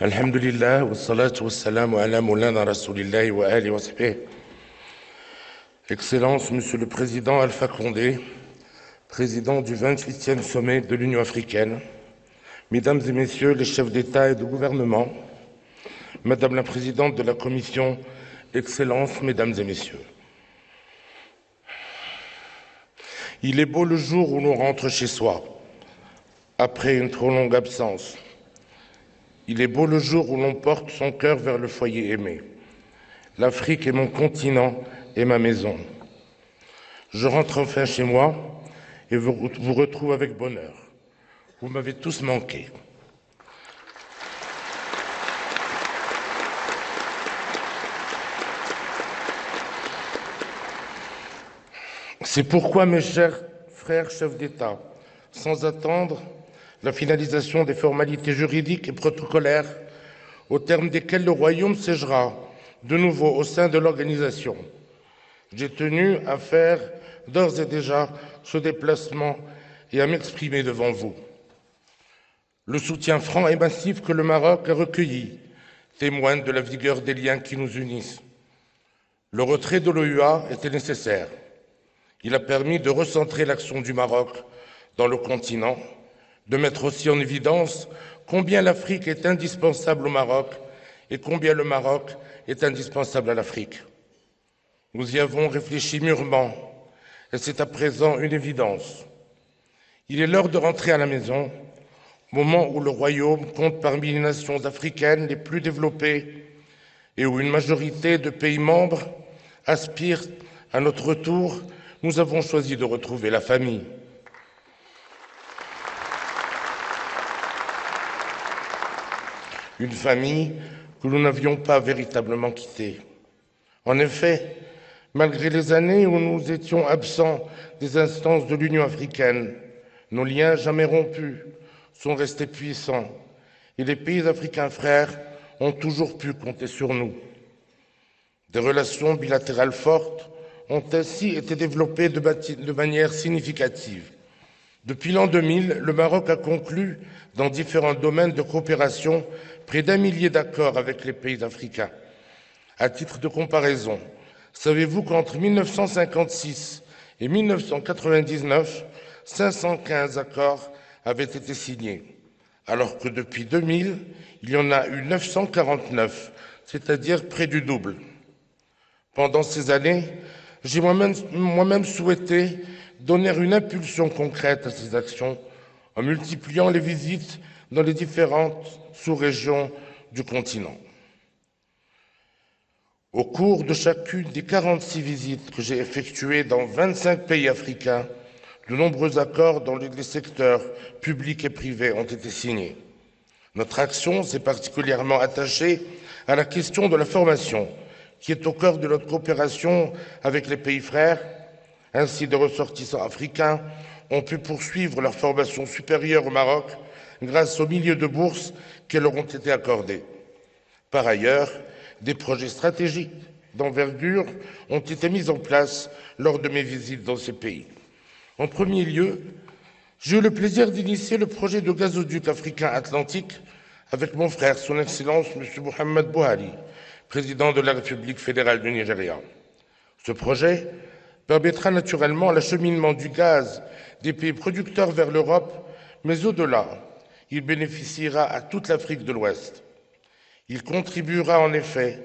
Alhamdulillah, wa salatu wa salamu ala moulana rasulillahi wa ali wa sahbihi. Excellences, Monsieur le Président Alpha Condé, Président du 28e sommet de l'Union africaine, Mesdames et Messieurs les chefs d'État et de gouvernement, Madame la Présidente de la Commission, Excellences, Mesdames et Messieurs. Il est beau le jour où l'on rentre chez soi, après une trop longue absence. Il est beau le jour où l'on porte son cœur vers le foyer aimé. L'Afrique est mon continent et ma maison. Je rentre enfin chez moi et vous retrouve avec bonheur. Vous m'avez tous manqué. C'est pourquoi, mes chers frères chefs d'État, sans attendre la finalisation des formalités juridiques et protocolaires au terme desquelles le Royaume siégera de nouveau au sein de l'organisation, j'ai tenu à faire d'ores et déjà ce déplacement et à m'exprimer devant vous. Le soutien franc et massif que le Maroc a recueilli témoigne de la vigueur des liens qui nous unissent. Le retrait de l'OUA était nécessaire. Il a permis de recentrer l'action du Maroc dans le continent, de mettre aussi en évidence combien l'Afrique est indispensable au Maroc et combien le Maroc est indispensable à l'Afrique. Nous y avons réfléchi mûrement et c'est à présent une évidence. Il est l'heure de rentrer à la maison, au moment où le Royaume compte parmi les nations africaines les plus développées et où une majorité de pays membres aspirent à notre retour. Nous avons choisi de retrouver la famille. Une famille que nous n'avions pas véritablement quittée. En effet, malgré les années où nous étions absents des instances de l'Union africaine, nos liens jamais rompus sont restés puissants et les pays africains frères ont toujours pu compter sur nous. Des relations bilatérales fortes ont ainsi été développées de manière significative. Depuis l'an 2000, le Maroc a conclu, dans différents domaines de coopération, près d'1 millier d'accords avec les pays africains. À titre de comparaison, savez-vous qu'entre 1956 et 1999, 515 accords avaient été signés, alors que depuis 2000, il y en a eu 949, c'est-à-dire près du double. Pendant ces années, j'ai moi-même souhaité donner une impulsion concrète à ces actions en multipliant les visites dans les différentes sous-régions du continent. Au cours de chacune des 46 visites que j'ai effectuées dans 25 pays africains, de nombreux accords dans les secteurs publics et privés ont été signés. Notre action s'est particulièrement attachée à la question de la formation, qui est au cœur de notre coopération avec les pays frères. Ainsi, des ressortissants africains ont pu poursuivre leur formation supérieure au Maroc grâce aux milliers de bourses qui leur ont été accordées. Par ailleurs, des projets stratégiques d'envergure ont été mis en place lors de mes visites dans ces pays. En premier lieu, j'ai eu le plaisir d'initier le projet de gazoduc africain atlantique avec mon frère, son Excellence M. Mohamed Buhari, président de la République fédérale du Nigeria. Ce projet permettra naturellement l'acheminement du gaz des pays producteurs vers l'Europe, mais au-delà, il bénéficiera à toute l'Afrique de l'Ouest. Il contribuera en effet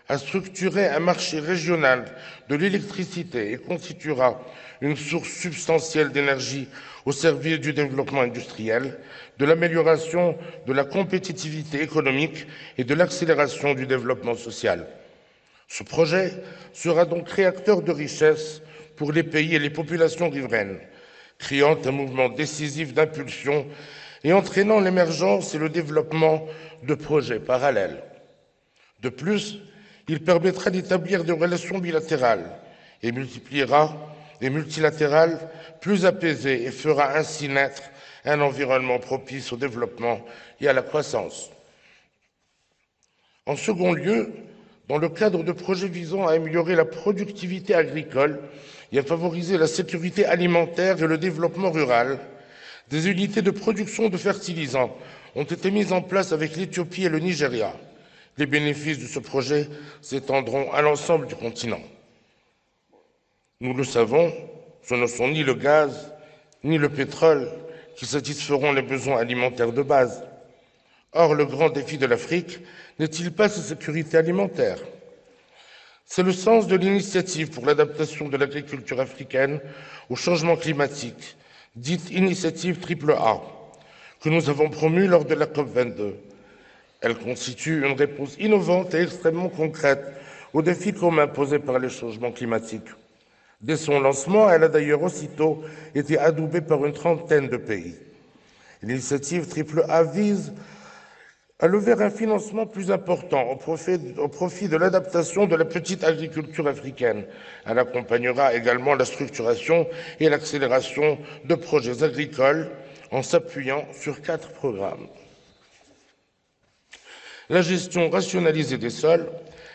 à structurer un marché régional de l'électricité et constituera une source substantielle d'énergie au service du développement industriel, de l'amélioration de la compétitivité économique et de l'accélération du développement social. Ce projet sera donc créateur de richesses pour les pays et les populations riveraines, créant un mouvement décisif d'impulsion et entraînant l'émergence et le développement de projets parallèles. De plus, il permettra d'établir des relations bilatérales et multipliera des multilatérales plus apaisées et fera ainsi naître un environnement propice au développement et à la croissance. En second lieu, dans le cadre de projets visant à améliorer la productivité agricole et à favoriser la sécurité alimentaire et le développement rural, des unités de production de fertilisants ont été mises en place avec l'Éthiopie et le Nigeria. Les bénéfices de ce projet s'étendront à l'ensemble du continent. Nous le savons, ce ne sont ni le gaz, ni le pétrole qui satisferont les besoins alimentaires de base. Or, le grand défi de l'Afrique n'est-il pas sa sécurité alimentaire? C'est le sens de l'initiative pour l'adaptation de l'agriculture africaine au changement climatique, dite initiative AAA, que nous avons promue lors de la COP22. Elle constitue une réponse innovante et extrêmement concrète aux défis communs posés par les changements climatiques. Dès son lancement, elle a d'ailleurs aussitôt été adoubée par une trentaine de pays. L'initiative AAA vise à lever un financement plus important au profit de l'adaptation de la petite agriculture africaine. Elle accompagnera également la structuration et l'accélération de projets agricoles en s'appuyant sur 4 programmes. La gestion rationalisée des sols,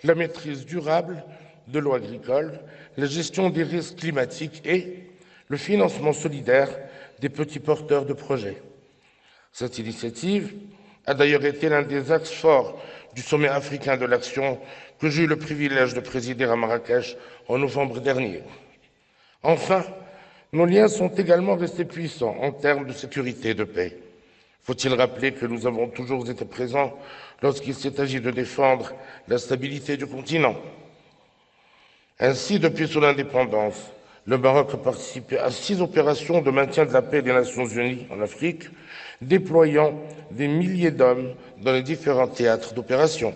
la maîtrise durable de l'eau agricole, la gestion des risques climatiques et le financement solidaire des petits porteurs de projets. Cette initiative a d'ailleurs été l'un des axes forts du sommet africain de l'action que j'ai eu le privilège de présider à Marrakech en novembre dernier. Enfin, nos liens sont également restés puissants en termes de sécurité et de paix. Faut-il rappeler que nous avons toujours été présents lorsqu'il s'est agi de défendre la stabilité du continent? Ainsi, depuis son indépendance, le Maroc a participé à 6 opérations de maintien de la paix des Nations Unies en Afrique, déployant des milliers d'hommes dans les différents théâtres d'opération.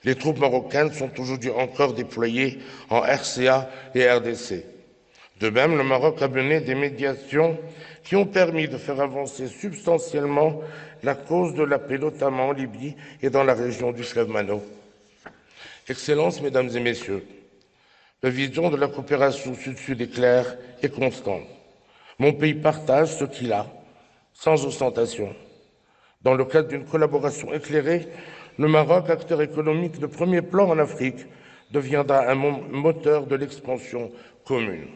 Les troupes marocaines sont aujourd'hui encore déployées en RCA et RDC. De même, le Maroc a mené des médiations qui ont permis de faire avancer substantiellement la cause de la paix, notamment en Libye et dans la région du fleuve Mano. Excellences, Mesdames et Messieurs, la vision de la coopération sud-sud est claire et constante. Mon pays partage ce qu'il a, sans ostentation. Dans le cadre d'une collaboration éclairée, le Maroc, acteur économique de premier plan en Afrique, deviendra un moteur de l'expansion commune.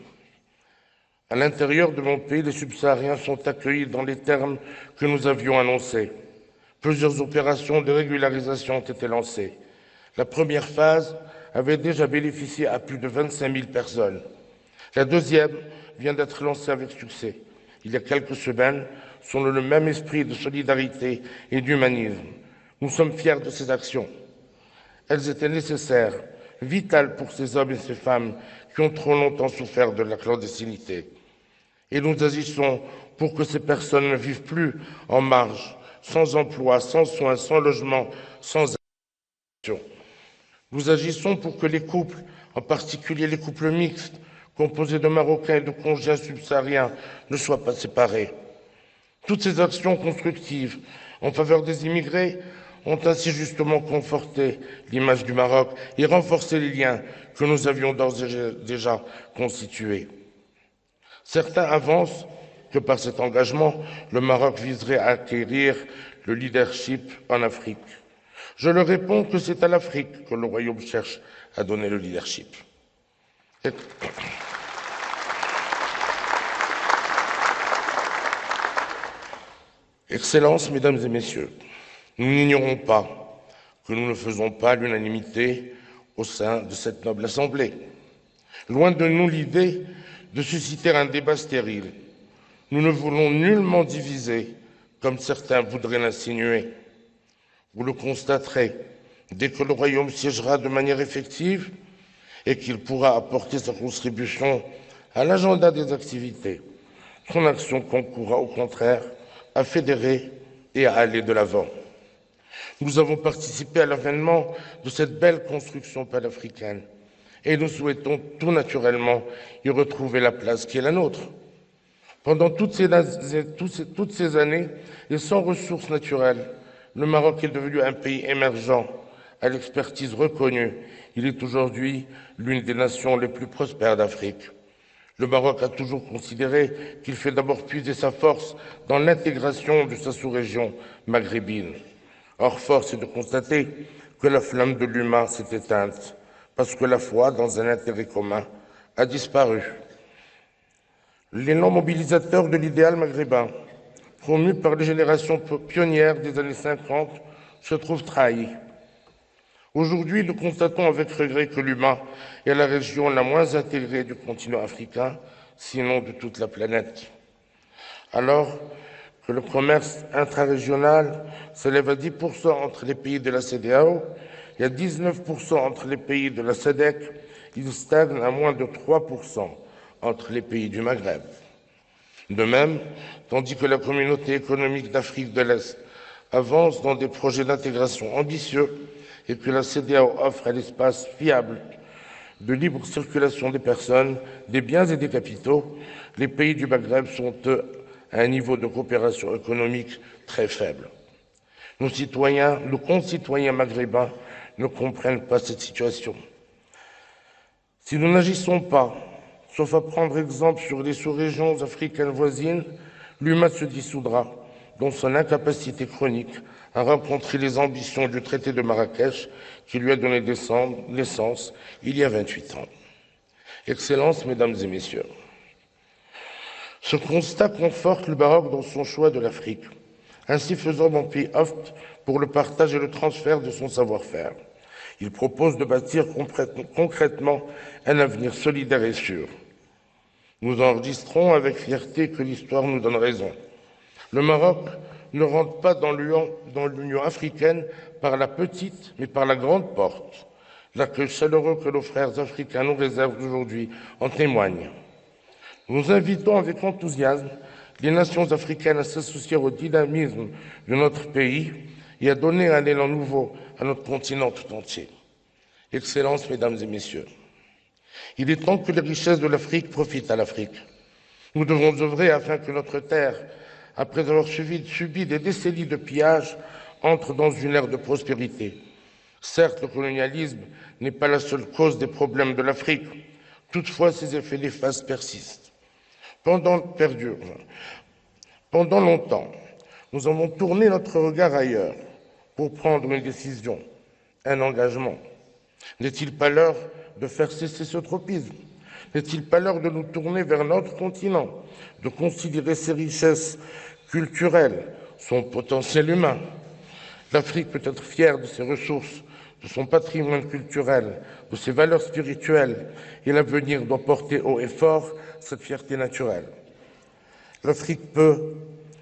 À l'intérieur de mon pays, les subsahariens sont accueillis dans les termes que nous avions annoncés. Plusieurs opérations de régularisation ont été lancées. La première phase avait déjà bénéficié à plus de 25 000 personnes. La deuxième vient d'être lancée avec succès. Il y a quelques semaines, selon le même esprit de solidarité et d'humanisme. Nous sommes fiers de ces actions. Elles étaient nécessaires, vitales pour ces hommes et ces femmes qui ont trop longtemps souffert de la clandestinité. Et nous agissons pour que ces personnes ne vivent plus en marge, sans emploi, sans soins, sans logement, sans action. Nous agissons pour que les couples, en particulier les couples mixtes, composés de Marocains et de conjoints subsahariens, ne soient pas séparés. Toutes ces actions constructives en faveur des immigrés ont ainsi justement conforté l'image du Maroc et renforcé les liens que nous avions d'ores et déjà constitués. Certains avancent que par cet engagement, le Maroc viserait à acquérir le leadership en Afrique. Je leur réponds que c'est à l'Afrique que le Royaume cherche à donner le leadership. Excellences, Mesdames et Messieurs, nous n'ignorons pas que nous ne faisons pas l'unanimité au sein de cette noble Assemblée. Loin de nous l'idée de susciter un débat stérile. Nous ne voulons nullement diviser, comme certains voudraient l'insinuer. Vous le constaterez, dès que le Royaume siégera de manière effective et qu'il pourra apporter sa contribution à l'agenda des activités, son action concourra au contraire à fédérer et à aller de l'avant. Nous avons participé à l'avènement de cette belle construction panafricaine et nous souhaitons tout naturellement y retrouver la place qui est la nôtre. Pendant toutes ces années et sans ressources naturelles, le Maroc est devenu un pays émergent, à l'expertise reconnue. Il est aujourd'hui l'une des nations les plus prospères d'Afrique. Le Maroc a toujours considéré qu'il fait d'abord puiser sa force dans l'intégration de sa sous-région maghrébine. Or, force est de constater que la flamme de l'humain s'est éteinte, parce que la foi dans un intérêt commun a disparu. L'élan mobilisateur de l'idéal maghrébin, promu par les générations pionnières des années 50, se trouve trahi. Aujourd'hui, nous constatons avec regret que l'humain est la région la moins intégrée du continent africain, sinon de toute la planète. Alors que le commerce intrarégional s'élève à 10% entre les pays de la CEDEAO et à 19% entre les pays de la SADC, il stagne à moins de 3% entre les pays du Maghreb. De même, tandis que la communauté économique d'Afrique de l'Est avance dans des projets d'intégration ambitieux et que la CEDEAO offre un espace fiable de libre circulation des personnes, des biens et des capitaux, les pays du Maghreb sont, eux, à un niveau de coopération économique très faible. Nos concitoyens maghrébins ne comprennent pas cette situation. Si nous n'agissons pas, sauf à prendre exemple sur les sous-régions africaines voisines, l'humain se dissoudra dans son incapacité chronique à rencontrer les ambitions du traité de Marrakech qui lui a donné naissance il y a 28 ans. Excellences, Mesdames et Messieurs, ce constat conforte le Maroc dans son choix de l'Afrique. Ainsi faisant, mon pays opte pour le partage et le transfert de son savoir-faire. Il propose de bâtir concrètement un avenir solidaire et sûr. Nous enregistrons avec fierté que l'histoire nous donne raison. Le Maroc ne rentre pas dans l'Union africaine par la petite, mais par la grande porte. L'accueil chaleureux que nos frères africains nous réservent aujourd'hui en témoigne. Nous invitons avec enthousiasme les nations africaines à s'associer au dynamisme de notre pays et à donner un élan nouveau à notre continent tout entier. Excellences, Mesdames et Messieurs, il est temps que les richesses de l'Afrique profitent à l'Afrique. Nous devons œuvrer afin que notre terre, après avoir subi des décennies de pillage, entre dans une ère de prospérité. Certes, le colonialisme n'est pas la seule cause des problèmes de l'Afrique. Toutefois, ses effets néfastes persistent. Pendant longtemps, nous avons tourné notre regard ailleurs pour prendre une décision, un engagement. N'est-il pas l'heure de faire cesser ce tropisme? N'est-il pas l'heure de nous tourner vers notre continent, de considérer ses richesses culturelles, son potentiel humain? L'Afrique peut être fière de ses ressources, de son patrimoine culturel, de ses valeurs spirituelles, et l'avenir doit porter haut et fort cette fierté naturelle. L'Afrique peut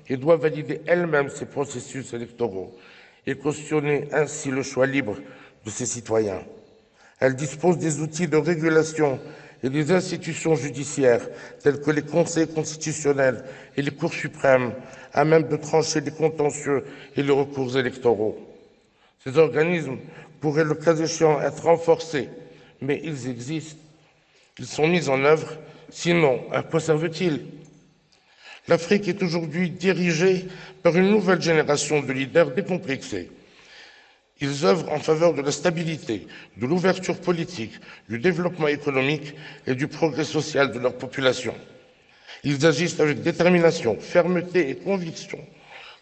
et doit valider elle-même ses processus électoraux et cautionner ainsi le choix libre de ses citoyens. Elle dispose des outils de régulation et des institutions judiciaires telles que les conseils constitutionnels et les cours suprêmes à même de trancher les contentieux et les recours électoraux. Ces organismes pourraient, le cas échéant, être renforcés, mais ils existent, ils sont mis en œuvre, sinon à quoi servent-ils? L'Afrique est aujourd'hui dirigée par une nouvelle génération de leaders décomplexés. Ils œuvrent en faveur de la stabilité, de l'ouverture politique, du développement économique et du progrès social de leur population. Ils agissent avec détermination, fermeté et conviction,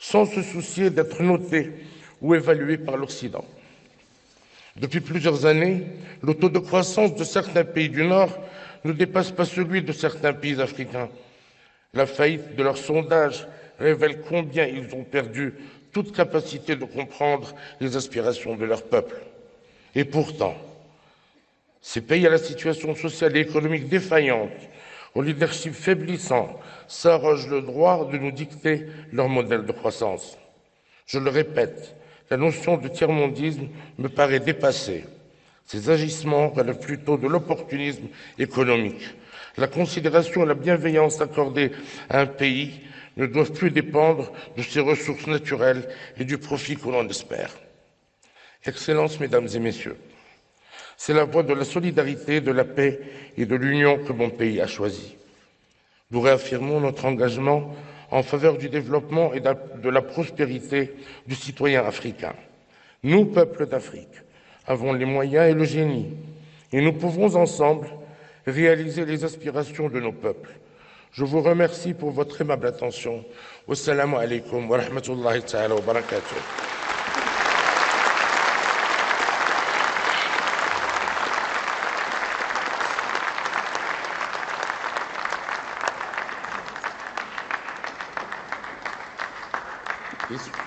sans se soucier d'être notés ou évalués par l'Occident. Depuis plusieurs années, le taux de croissance de certains pays du Nord ne dépasse pas celui de certains pays africains. La faillite de leurs sondages révèle combien ils ont perdu toute capacité de comprendre les aspirations de leur peuple. Et pourtant, ces pays à la situation sociale et économique défaillante, au leadership faiblissant, s'arrogent le droit de nous dicter leur modèle de croissance. Je le répète, la notion de tiers-mondisme me paraît dépassée. Ces agissements relèvent plutôt de l'opportunisme économique. La considération et la bienveillance accordées à un pays ne doivent plus dépendre de ses ressources naturelles et du profit que l'on espère. Excellences, Mesdames et Messieurs, c'est la voie de la solidarité, de la paix et de l'union que mon pays a choisie. Nous réaffirmons notre engagement en faveur du développement et de la prospérité du citoyen africain. Nous, peuples d'Afrique, avons les moyens et le génie, et nous pouvons ensemble réaliser les aspirations de nos peuples. Je vous remercie pour votre aimable attention. Wassalamu alaikum wa rahmatullahi ta'ala wa barakatuh. Peace.